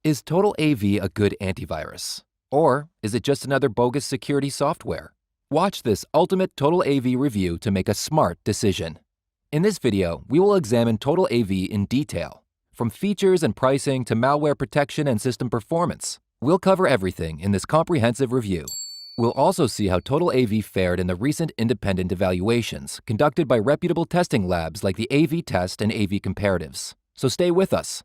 Is Total AV a good antivirus? Or is it just another bogus security software? Watch this ultimate Total AV review to make a smart decision. In this video, we will examine Total AV in detail, from features and pricing to malware protection and system performance. We'll cover everything in this comprehensive review. We'll also see how Total AV fared in the recent independent evaluations conducted by reputable testing labs like the AV Test and AV Comparatives. So stay with us.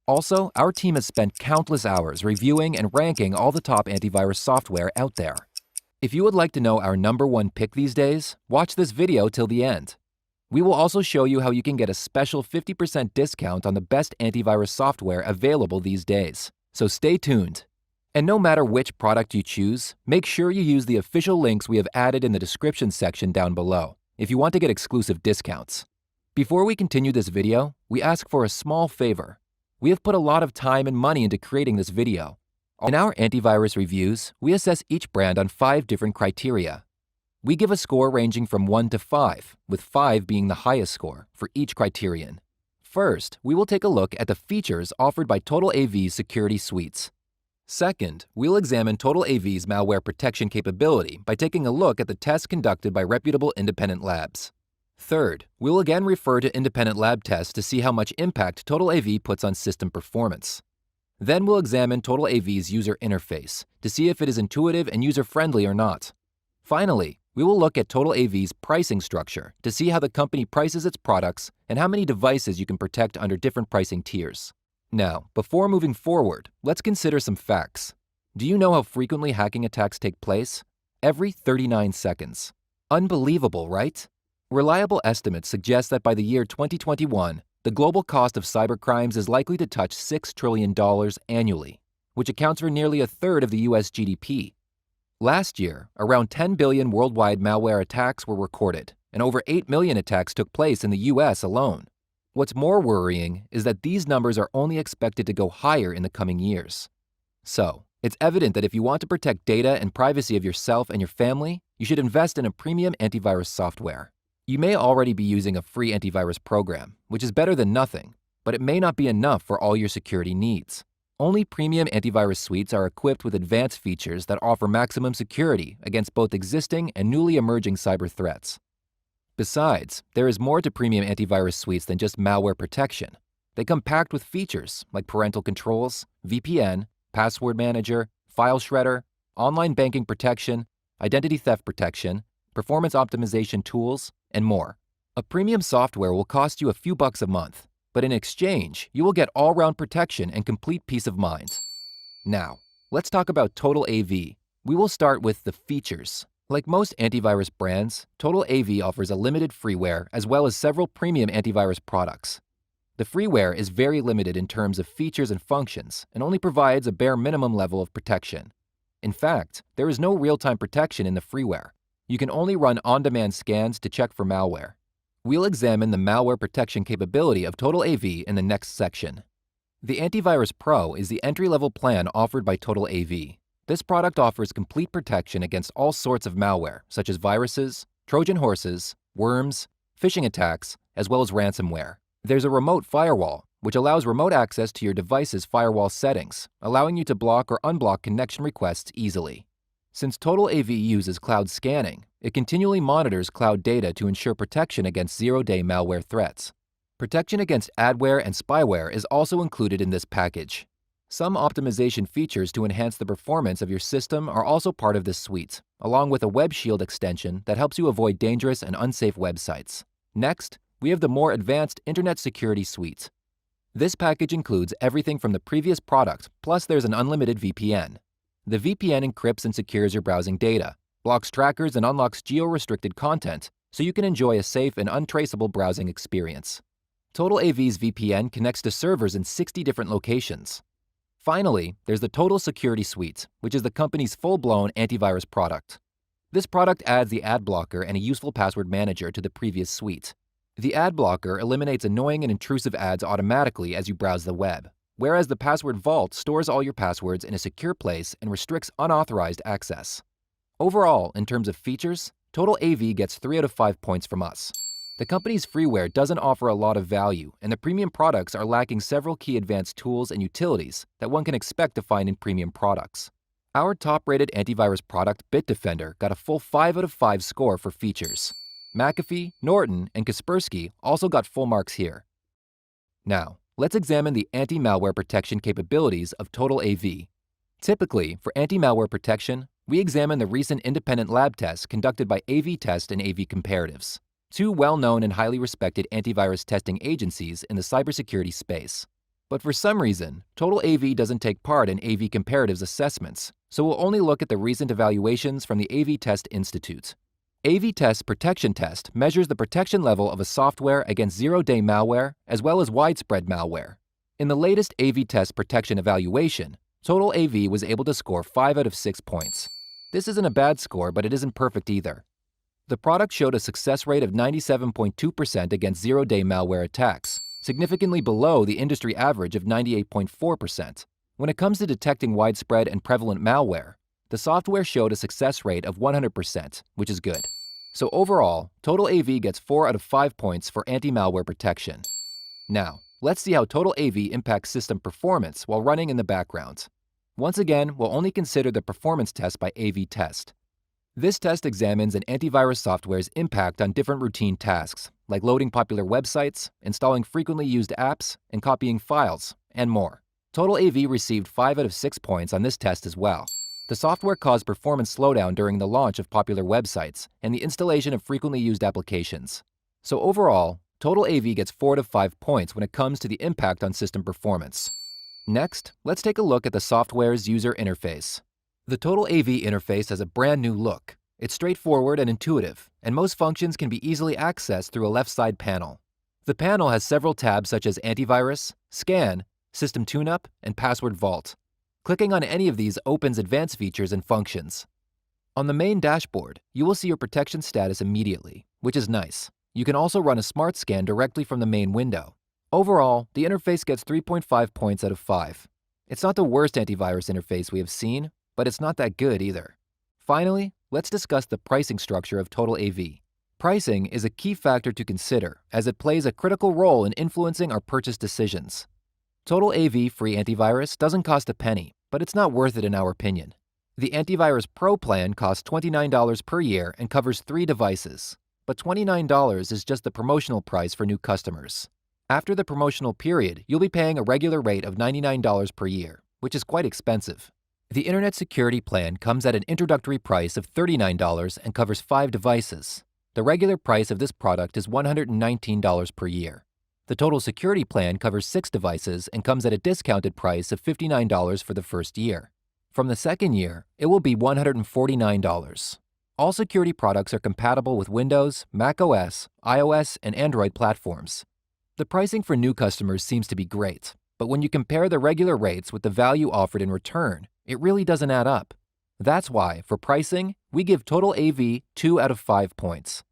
Also, our team has spent countless hours reviewing and ranking all the top antivirus software out there. If you would like to know our #1 pick these days, watch this video till the end. We will also show you how you can get a special 50% discount on the best antivirus software available these days. So stay tuned. And no matter which product you choose, make sure you use the official links we have added in the description section down below if you want to get exclusive discounts. Before we continue this video, we ask for a small favor. We have put a lot of time and money into creating this video. In our antivirus reviews, we assess each brand on 5 different criteria. We give a score ranging from 1 to 5, with 5 being the highest score for each criterion. First, we will take a look at the features offered by Total AV's security suites. Second, we'll examine Total AV's malware protection capability by taking a look at the tests conducted by reputable independent labs. Third, we'll again refer to independent lab tests to see how much impact Total AV puts on system performance. Then we'll examine Total AV's user interface to see if it is intuitive and user-friendly or not. Finally, we will look at Total AV's pricing structure to see how the company prices its products and how many devices you can protect under different pricing tiers. Now, before moving forward, let's consider some facts. Do you know how frequently hacking attacks take place? Every 39 seconds. Unbelievable, right? Reliable estimates suggest that by the year 2021, the global cost of cybercrimes is likely to touch $6 trillion annually, which accounts for nearly a third of the US GDP. Last year, around 10 billion worldwide malware attacks were recorded, and over 8 million attacks took place in the US alone. What's more worrying is that these numbers are only expected to go higher in the coming years. So, it's evident that if you want to protect data and privacy of yourself and your family, you should invest in a premium antivirus software. You may already be using a free antivirus program, which is better than nothing, but it may not be enough for all your security needs. Only premium antivirus suites are equipped with advanced features that offer maximum security against both existing and newly emerging cyber threats. Besides, there is more to premium antivirus suites than just malware protection. They come packed with features like parental controls, VPN, password manager, file shredder, online banking protection, identity theft protection, performance optimization tools, and more. A premium software will cost you a few bucks a month, but in exchange, you will get all-round protection and complete peace of mind. Now, let's talk about Total AV. We will start with the features. Like most antivirus brands, Total AV offers a limited freeware as well as several premium antivirus products. The freeware is very limited in terms of features and functions and only provides a bare minimum level of protection. In fact, there is no real-time protection in the freeware. You can only run on-demand scans to check for malware. We'll examine the malware protection capability of Total AV in the next section. The Antivirus Pro is the entry-level plan offered by Total AV. This product offers complete protection against all sorts of malware, such as viruses, Trojan horses, worms, phishing attacks, as well as ransomware. There's a remote firewall, which allows remote access to your device's firewall settings, allowing you to block or unblock connection requests easily. Since Total AV uses cloud scanning, it continually monitors cloud data to ensure protection against zero-day malware threats. Protection against adware and spyware is also included in this package. Some optimization features to enhance the performance of your system are also part of this suite, along with a Web Shield extension that helps you avoid dangerous and unsafe websites. Next, we have the more advanced Internet Security Suite. This package includes everything from the previous product, plus there's an unlimited VPN. The VPN encrypts and secures your browsing data, blocks trackers and unlocks geo-restricted content, so you can enjoy a safe and untraceable browsing experience. Total AV's VPN connects to servers in 60 different locations. Finally, there's the Total Security Suite, which is the company's full-blown antivirus product. This product adds the ad blocker and a useful password manager to the previous suite. The ad blocker eliminates annoying and intrusive ads automatically as you browse the web, whereas the password vault stores all your passwords in a secure place and restricts unauthorized access. Overall, in terms of features, Total AV gets 3 out of 5 points from us. The company's freeware doesn't offer a lot of value, and the premium products are lacking several key advanced tools and utilities that one can expect to find in premium products. Our top-rated antivirus product, Bitdefender, got a full 5 out of 5 score for features. McAfee, Norton, and Kaspersky also got full marks here. Now, let's examine the anti-malware protection capabilities of Total AV. Typically, for anti-malware protection, we examine the recent independent lab tests conducted by AV Test and AV Comparatives, two well-known and highly respected antivirus testing agencies in the cybersecurity space. But for some reason, Total AV doesn't take part in AV Comparatives assessments, so we'll only look at the recent evaluations from the AV Test Institute. AV Test's protection test measures the protection level of a software against zero-day malware as well as widespread malware. In the latest AV Test protection evaluation, Total AV was able to score 5 out of 6 points. This isn't a bad score, but it isn't perfect either. The product showed a success rate of 97.2% against zero-day malware attacks, significantly below the industry average of 98.4%. When it comes to detecting widespread and prevalent malware, the software showed a success rate of 100%, which is good. So overall, Total AV gets 4 out of 5 points for anti-malware protection. Now, let's see how Total AV impacts system performance while running in the background. Once again, we'll only consider the performance test by AV Test. This test examines an antivirus software's impact on different routine tasks, like loading popular websites, installing frequently used apps, and copying files, and more. Total AV received 5 out of 6 points on this test as well. The software caused performance slowdown during the launch of popular websites and the installation of frequently used applications. So overall, Total AV gets 4 out of 5 points when it comes to the impact on system performance. Next, let's take a look at the software's user interface. The Total AV interface has a brand new look. It's straightforward and intuitive, and most functions can be easily accessed through a left side panel. The panel has several tabs such as Antivirus, Scan, System Tune-Up, and Password Vault. Clicking on any of these opens advanced features and functions. On the main dashboard, you will see your protection status immediately, which is nice. You can also run a smart scan directly from the main window. Overall, the interface gets 3.5 points out of 5. It's not the worst antivirus interface we have seen, but it's not that good either. Finally, let's discuss the pricing structure of Total AV. Pricing is a key factor to consider, as it plays a critical role in influencing our purchase decisions. Total AV free antivirus doesn't cost a penny, but it's not worth it in our opinion. The Antivirus Pro plan costs $29 per year and covers 3 devices, but $29 is just the promotional price for new customers. After the promotional period, you'll be paying a regular rate of $99 per year, which is quite expensive. The Internet Security Plan comes at an introductory price of $39 and covers 5 devices. The regular price of this product is $119 per year. The Total Security Plan covers 6 devices and comes at a discounted price of $59 for the first year. From the second year, it will be $149. All security products are compatible with Windows, Mac OS, iOS, and Android platforms. The pricing for new customers seems to be great, but when you compare the regular rates with the value offered in return, it really doesn't add up. That's why, for pricing, we give Total AV 2 out of 5 points.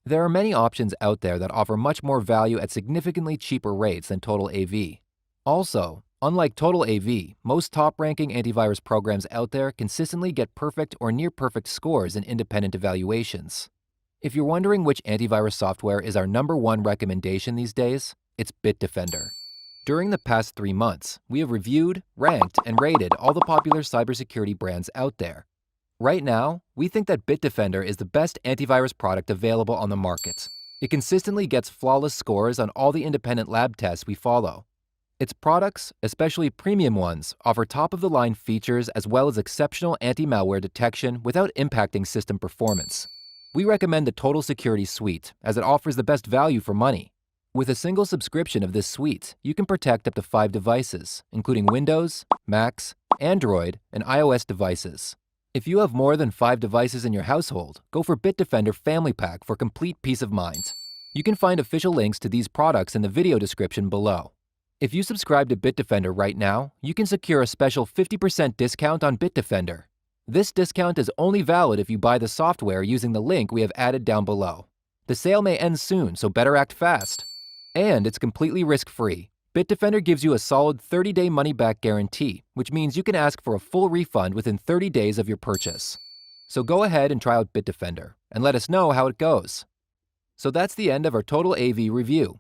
There are many options out there that offer much more value at significantly cheaper rates than Total AV. Also, unlike Total AV, most top-ranking antivirus programs out there consistently get perfect or near-perfect scores in independent evaluations. If you're wondering which antivirus software is our #1 recommendation these days, it's Bitdefender. During the past 3 months, we have reviewed, ranked, and rated all the popular cybersecurity brands out there. Right now, we think that Bitdefender is the best antivirus product available on the market. It consistently gets flawless scores on all the independent lab tests we follow. Its products, especially premium ones, offer top-of-the-line features as well as exceptional anti-malware detection without impacting system performance. We recommend the Total Security Suite, as it offers the best value for money. With a single subscription of this suite, you can protect up to 5 devices, including Windows, Macs, Android, and iOS devices. If you have more than 5 devices in your household, go for Bitdefender Family Pack for complete peace of mind. You can find official links to these products in the video description below. If you subscribe to Bitdefender right now, you can secure a special 50% discount on Bitdefender. This discount is only valid if you buy the software using the link we have added down below. The sale may end soon, so better act fast. And it's completely risk-free. Bitdefender gives you a solid 30-day money-back guarantee, which means you can ask for a full refund within 30 days of your purchase. So go ahead and try out Bitdefender, and let us know how it goes. So that's the end of our total AV review.